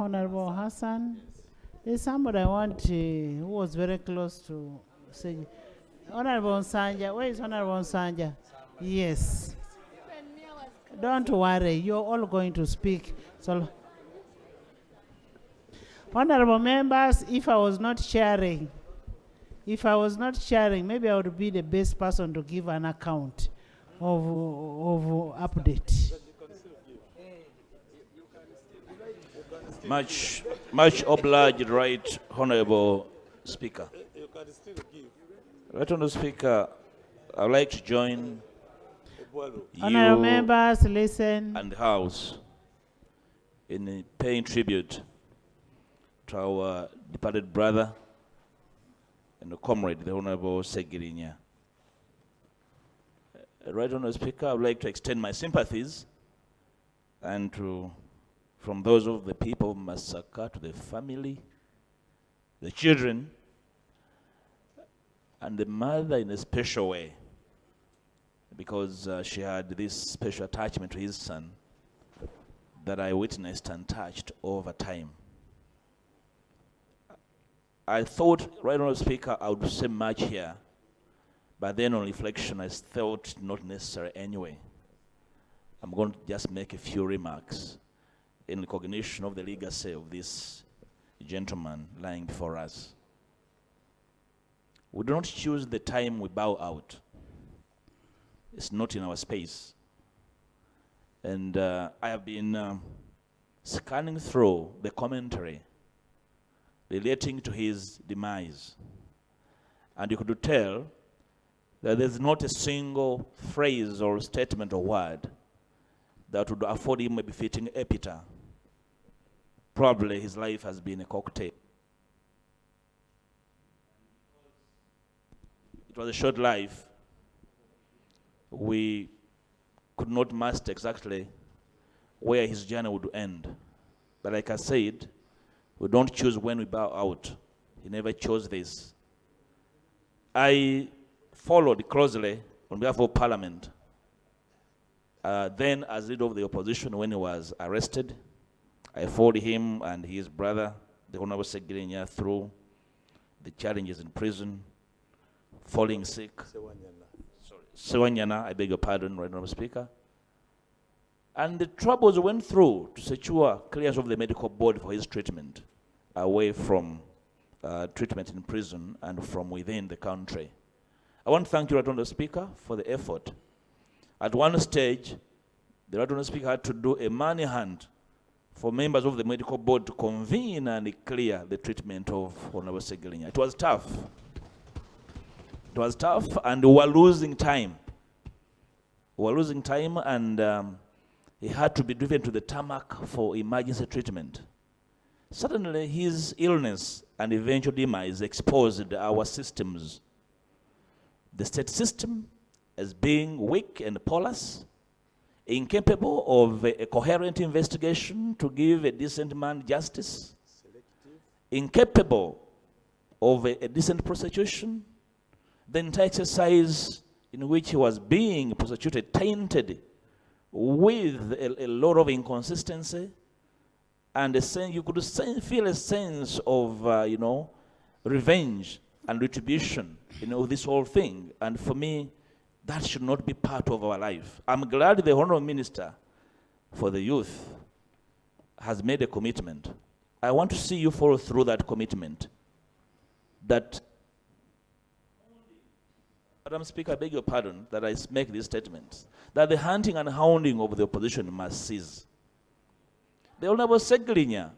Honorable Hassan. There's somebody I want who was very close to say. Honorable Sanja. Where is Honorable Sanja? Yes. Don't worry, you're all going to speak. So, honorable members, if I was not sharing, maybe I would be the best person to give an account of update. Much obliged, right, Honorable Speaker. Right, Honorable Speaker, I'd like to join Honorable members, listen. And the House in paying tribute to our departed brother and the comrade, the Honorable Ssegirinya. Right, Honorable Speaker, I would like to extend my sympathies and from those of the people of Masaka to the family, the children, and the mother in a special way, because she had this special attachment to his son that I witnessed and touched over time. I thought, right, Honorable Speaker, I would say much here, but then on reflection, I thought not necessary anyway. I'm going to just make a few remarks in recognition of the legacy of this gentleman lying before us. We do not choose the time we bow out. It's not in our space. And I have been scanning through the commentary relating to his demise. And you could tell that there's not a single phrase or statement or word that would afford him a befitting epitaph. Probably his life has been a cocktail. It was a short life. We could not master exactly where his journey would end. But like I said, we don't choose when we bow out. He never chose this. I followed closely on behalf of Parliament. Then as leader of the opposition when he was arrested, I followed him and his brother, the Honorable Ssegirinya, through the challenges in prison, falling sick. Sewanyana, I beg your pardon, right, Honorable Speaker. And the troubles went through to secure clearance of the medical board for his treatment, away from treatment in prison and from within the country. I want to thank you, right, Honorable Speaker, for the effort. At one stage, the right Honorable Speaker had to do a money hunt for members of the medical board to convene and clear the treatment of Honorable Ssegirinya. It was tough. It was tough, and we were losing time. We were losing time, and he had to be driven to the tarmac for emergency treatment. Suddenly, his illness and eventual demise exposed our systems. The state system as being weak and porous, incapable of a coherent investigation to give a decent man justice, incapable of a decent prosecution. The entire exercise in which he was being prosecuted tainted with a lot of inconsistency, and you could feel a sense of, revenge and retribution, this whole thing. And for me, that should not be part of our life. I'm glad the Honorable Minister for the Youth has made a commitment. I want to see you follow through that commitment. That, Madam Speaker, I beg your pardon that I make these statements, that the hunting and hounding of the opposition must cease. The Honorable Ssegirinya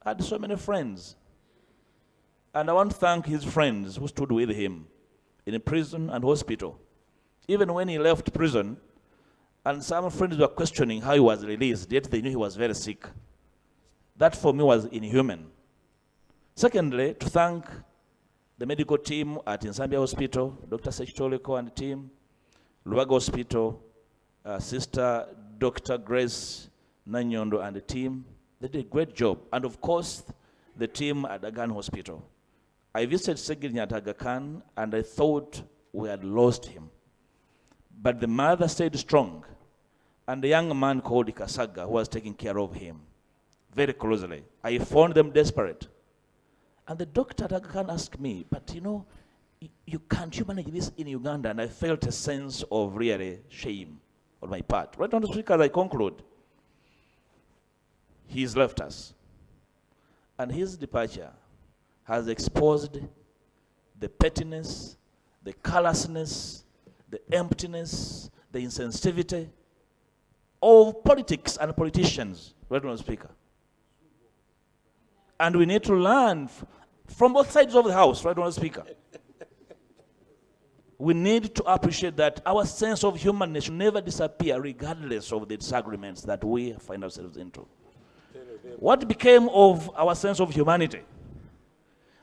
had so many friends. And I want to thank his friends who stood with him in prison and hospital. Even when he left prison, and some friends were questioning how he was released, yet they knew he was very sick. That for me was inhuman. Secondly, to thank the medical team at Nsambya Hospital, Dr. Sechitoliko and team, Luaga Hospital, Sister Dr. Grace Nanyondo and the team. They did a great job. And of course, the team at Aga Khan Hospital. I visited Ssegirinya at Aga Khan, and I thought we had lost him. But the mother stayed strong, and the young man called Kasaga, who was taking care of him, very closely. I found them desperate. And the doctor at Aga Khan asked me, but you know, you can't manage this in Uganda? And I felt a sense of really shame on my part. Right on the speaker, as I conclude, he's left us. And his departure has exposed the pettiness, the callousness, the emptiness, the insensitivity of politics and politicians, right on the speaker. And we need to learn from both sides of the house, right on the speaker. We need to appreciate that our sense of humanness should never disappear regardless of the disagreements that we find ourselves into. What became of our sense of humanity?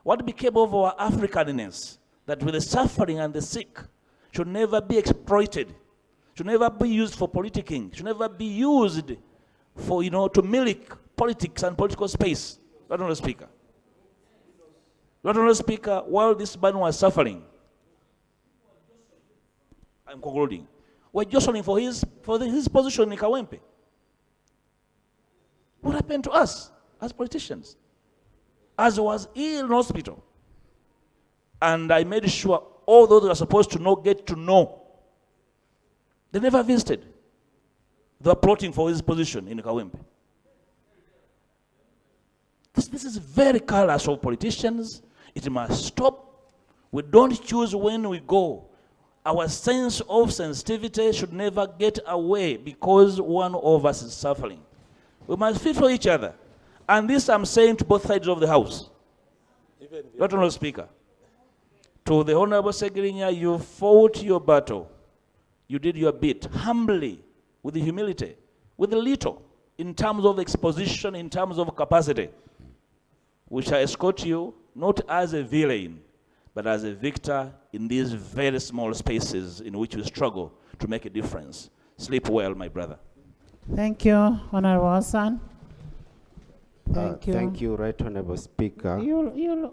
What became of our Africanness? That with the suffering and the sick should never be exploited, should never be used for politicking, should never be used for, to milk politics and political space. Right on the speaker. Right on the speaker, while this man was suffering, I'm concluding, we're jostling for his position in Kawempe. What happened to us as politicians? As was ill in hospital. And I made sure all those who are supposed to know get to know. They never visited. They were plotting for his position in Kawempe. This is very callous of politicians. It must stop. We don't choose when we go. Our sense of sensitivity should never get away because one of us is suffering. We must feel for each other. And this I'm saying to both sides of the house. Not only speaker. To the Honorable Ssegirinya, you fought your battle. You did your bit humbly, with humility, with a little, in terms of exposition, in terms of capacity. We shall escort you, not as a villain, but as a victor in these very small spaces in which we struggle to make a difference. Sleep well, my brother. Thank you, Honorable Hassan. Thank you. Thank you, Right Honorable Speaker. You